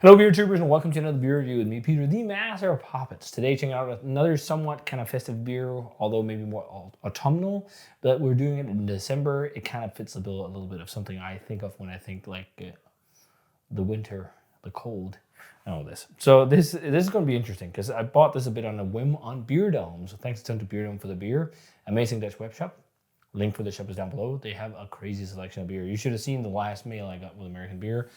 Hello, beer troopers, and welcome to another beer review with me, Peter, the master of Hoppets. Today, checking out another somewhat kind of festive beer, although maybe more autumnal, but we're doing it in December. It kind of fits the bill a little bit of something I think of when I think like the winter, the cold, and all this. So this is going to be interesting because I bought this a bit on a whim on Beer Dome. So thanks a ton to Beer Dome for the beer. Amazing Dutch web shop. Link for the shop is down below. They have a crazy selection of beer. You should have seen the last mail I got with American beer.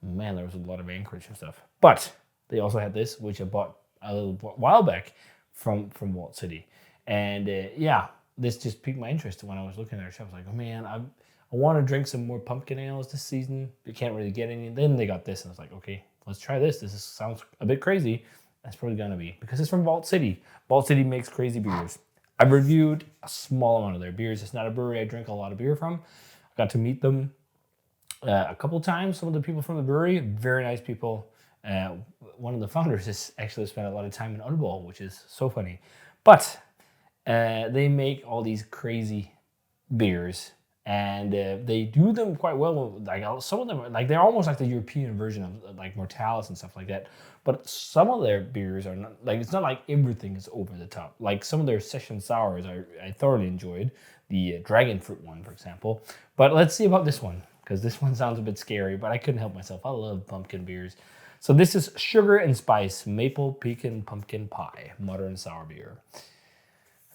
Man, there was a lot of Anchorage and stuff. But they also had this, which I bought a little while back from Walt City. And yeah, this just piqued my interest when I was looking at their shop. I was like, oh man, I want to drink some more pumpkin ales this season. You can't really get any. Then they got this, and I was like, okay, let's try this. Sounds a bit crazy. That's probably going to be, because it's from Vault City. Vault City makes crazy beers. I've reviewed a small amount of their beers. It's not a brewery I drink a lot of beer from. I got to meet them a couple times. Some of the people from the brewery, very nice people. One of the founders has actually spent a lot of time in Audible, which is so funny. But they make all these crazy beers, and they do them quite well. Like some of them, like they're almost like the European version of like Mortalis and stuff like that. But some of their beers are not like, it's not like everything is over the top. Like some of their session sours, I thoroughly enjoyed the dragon fruit one, for example. But let's see about this one, because this one sounds a bit scary, but I couldn't help myself. I love pumpkin beers. So this is Sugar and Spice Maple Pecan Pumpkin Pie Modern Sour Beer.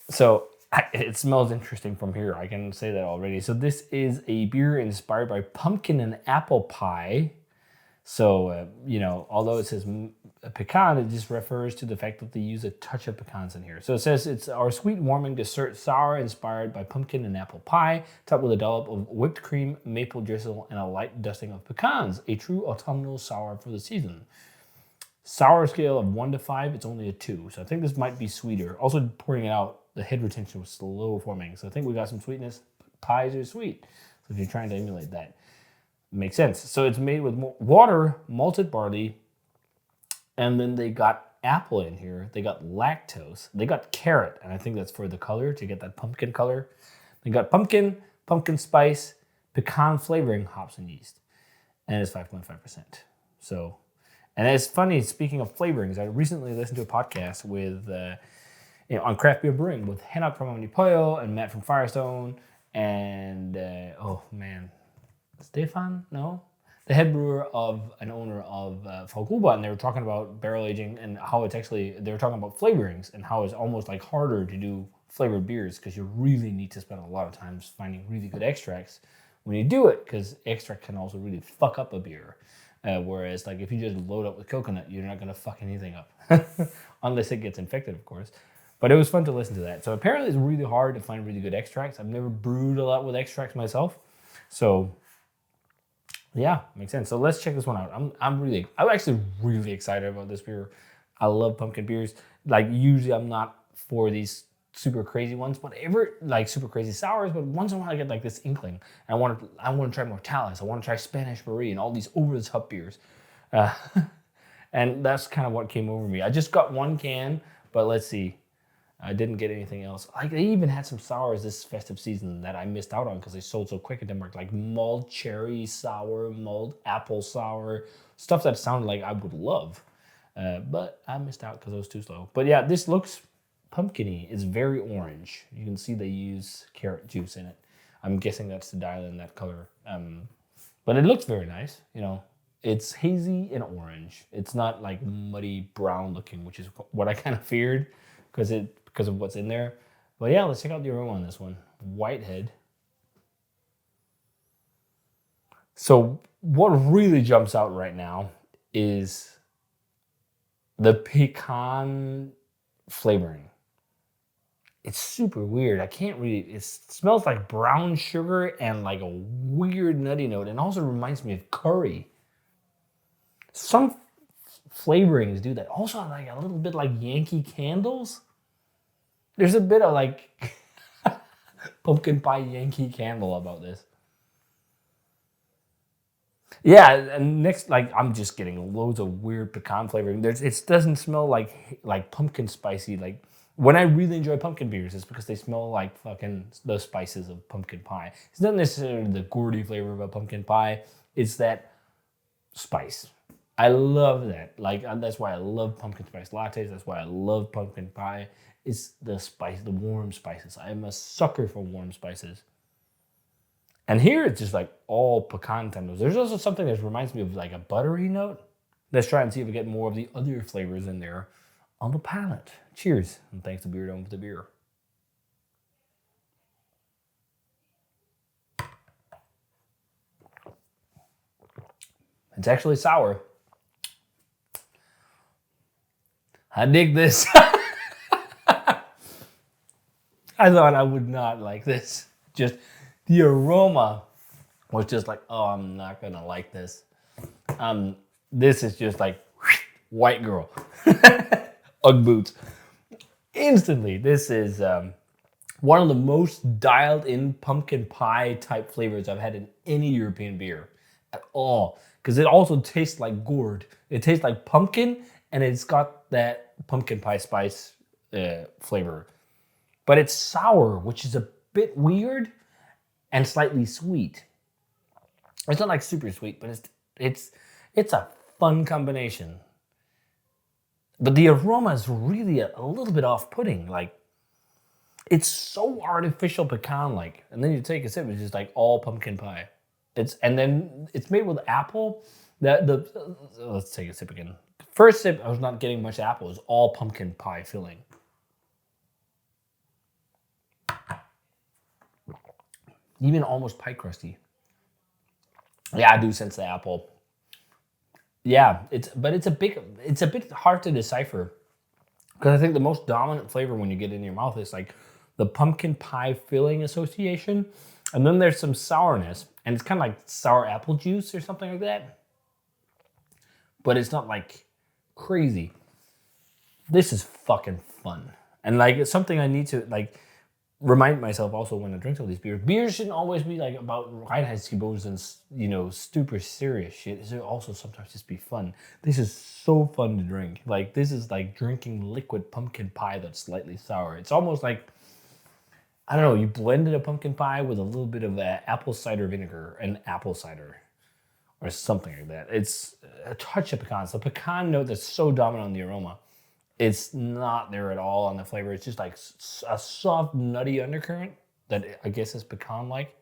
So it smells interesting from here. I can say that already. So this is a beer inspired by pumpkin and apple pie. So, although it says pecan, it just refers to the fact that they use a touch of pecans in here. So it says it's our sweet, warming dessert sour inspired by pumpkin and apple pie, topped with a dollop of whipped cream, maple drizzle, and a light dusting of pecans. A true autumnal sour for the season. Sour scale of 1 to 5, it's only a 2. So I think this might be sweeter. Also, pouring it out, the head retention was slow forming. So I think we got some sweetness. Pies are sweet. So if you're trying to emulate that, makes sense. So it's made with water, malted barley, and then they got apple in here. They got lactose. They got carrot, and I think that's for the color, to get that pumpkin color. They got pumpkin spice, pecan flavoring, hops, and yeast. And it's 5.5%. So, and it's funny, speaking of flavorings, I recently listened to a podcast with on craft beer brewing with Henok from Omnipollo and Matt from Firestone and Stefan? No? The head brewer of an owner of Falkuba, and they were talking about barrel aging and how it's actually, they were talking about flavorings and how it's almost like harder to do flavored beers because you really need to spend a lot of time finding really good extracts when you do it, because extract can also really fuck up a beer. Whereas like if you just load up with coconut, you're not going to fuck anything up. Unless it gets infected, of course. But it was fun to listen to that. So apparently it's really hard to find really good extracts. I've never brewed a lot with extracts myself. So yeah, makes sense. So let's check this one out. I'm actually really excited about this beer. I love pumpkin beers. Like usually I'm not for these super crazy ones, but ever like super crazy sours. But once in a while I get like this inkling. I want to try Mortalis. I want to try Spanish Brewery and all these over the top beers. And that's kind of what came over me. I just got one can, but let's see. I didn't get anything else. Like they even had some sours this festive season that I missed out on because they sold so quick in Denmark. Like mulled cherry sour, mulled apple sour, stuff that sounded like I would love. But I missed out because I was too slow. But yeah, this looks pumpkin-y. It's very orange. You can see they use carrot juice in it. I'm guessing that's to dial in that color. But it looks very nice. It's hazy and orange. It's not like muddy brown looking, which is what I kind of feared because of what's in there. But yeah, let's check out the aroma on this one. Whitehead. So what really jumps out right now is the pecan flavoring. It's super weird. It smells like brown sugar and like a weird nutty note, and also reminds me of curry. Some flavorings do that. Also like a little bit like Yankee Candles. There's a bit of like pumpkin pie Yankee Candle about this. Yeah, and next, like I'm just getting loads of weird pecan flavoring. It doesn't smell like pumpkin spicy. Like when I really enjoy pumpkin beers, it's because they smell like fucking the spices of pumpkin pie. It's not necessarily the gourdy flavor of a pumpkin pie. It's that spice. I love that. Like, that's why I love pumpkin spice lattes. That's why I love pumpkin pie. It's the spice, the warm spices. I am a sucker for warm spices. And here it's just like all pecan tendrils. There's also something that reminds me of like a buttery note. Let's try and see if we get more of the other flavors in there on the palate. Cheers, and thanks to Beard with the beer. It's actually sour. I dig this. I thought I would not like this. Just the aroma was just like, oh, I'm not gonna like this. This is just like white girl. Ugg boots. Instantly, this is one of the most dialed in pumpkin pie type flavors I've had in any European beer at all. Because it also tastes like gourd. It tastes like pumpkin, and it's got that pumpkin pie spice flavor. But it's sour, which is a bit weird and slightly sweet. It's not like super sweet, but it's a fun combination. But the aroma is really a little bit off-putting. Like, it's so artificial pecan-like. And then you take a sip, it's just like all pumpkin pie. And then it's made with apple. Let's take a sip again. First sip, I was not getting much apple. It was all pumpkin pie filling. Even almost pie crusty. Yeah, I do sense the apple. Yeah, it's a bit hard to decipher, because I think the most dominant flavor when you get it in your mouth is like the pumpkin pie filling association, and then there's some sourness, and it's kind of like sour apple juice or something like that. But it's not like crazy. This is fucking fun, and like it's something I need to like remind myself also when I drink all these beers. Beers shouldn't always be like about Reinheitsgebots and, you know, super serious shit. It should also sometimes just be fun. This is so fun to drink. Like, this is like drinking liquid pumpkin pie that's slightly sour. It's almost like, I don't know, you blended a pumpkin pie with a little bit of apple cider vinegar and apple cider or something like that. It's a touch of pecan. So pecan note that's so dominant on the aroma. It's not there at all on the flavor. It's just like a soft, nutty undercurrent that I guess is pecan-like.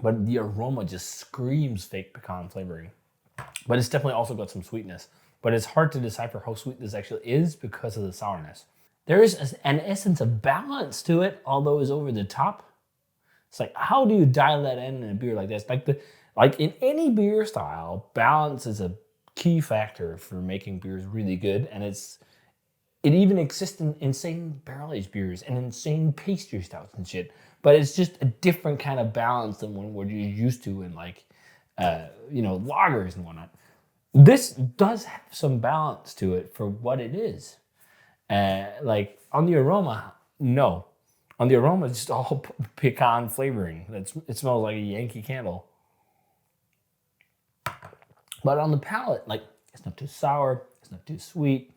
But the aroma just screams fake pecan flavoring. But it's definitely also got some sweetness. But it's hard to decipher how sweet this actually is because of the sourness. There is an essence of balance to it, although it's over the top. It's like, how do you dial that in a beer like this? Like in any beer style, balance is a key factor for making beers really good, and it even exists in insane barrel-aged beers and insane pastry stouts and shit. But it's just a different kind of balance than what you're used to in like, you know, lagers and whatnot. This does have some balance to it for what it is. Like on the aroma, no. On the aroma, it's just all pecan flavoring. It smells like a Yankee Candle. But on the palate, like, it's not too sour, it's not too sweet,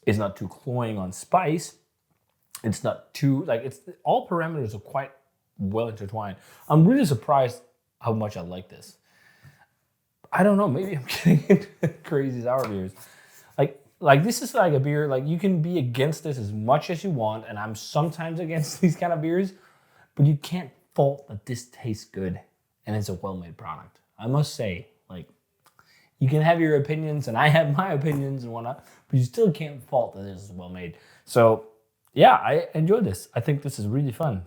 it's not too cloying on spice, it's not too, like, it's all parameters are quite well intertwined. I'm really surprised how much I like this. I don't know, maybe I'm getting into crazy sour beers. Like this is like a beer, like you can be against this as much as you want, and I'm sometimes against these kind of beers, but you can't fault that this tastes good and it's a well-made product. I must say, like, you can have your opinions, and I have my opinions and whatnot, but you still can't fault that this is well made. So, yeah, I enjoyed this. I think this is really fun.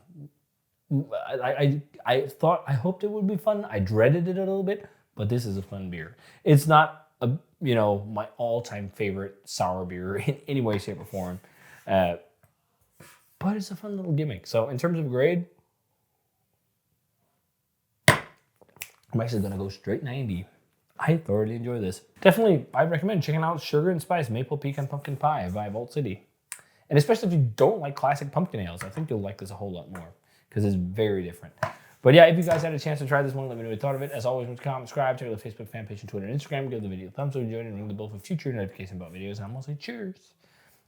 I hoped it would be fun. I dreaded it a little bit, but this is a fun beer. It's not my all-time favorite sour beer in any way, shape, or form, but it's a fun little gimmick. So, in terms of grade, I'm actually gonna go straight 90. I thoroughly enjoy this. Definitely, I recommend checking out Sugar and Spice Maple Pecan Pumpkin Pie by Vault City. And especially if you don't like classic pumpkin ales, I think you'll like this a whole lot more because it's very different. But yeah, if you guys had a chance to try this one, let me know what you thought of it. As always, comment, subscribe, check out the Facebook fan page and Twitter and Instagram. Give the video a thumbs up, enjoy it, and ring the bell for future notifications about videos. And I'm going to say cheers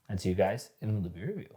and see you guys in another beer review.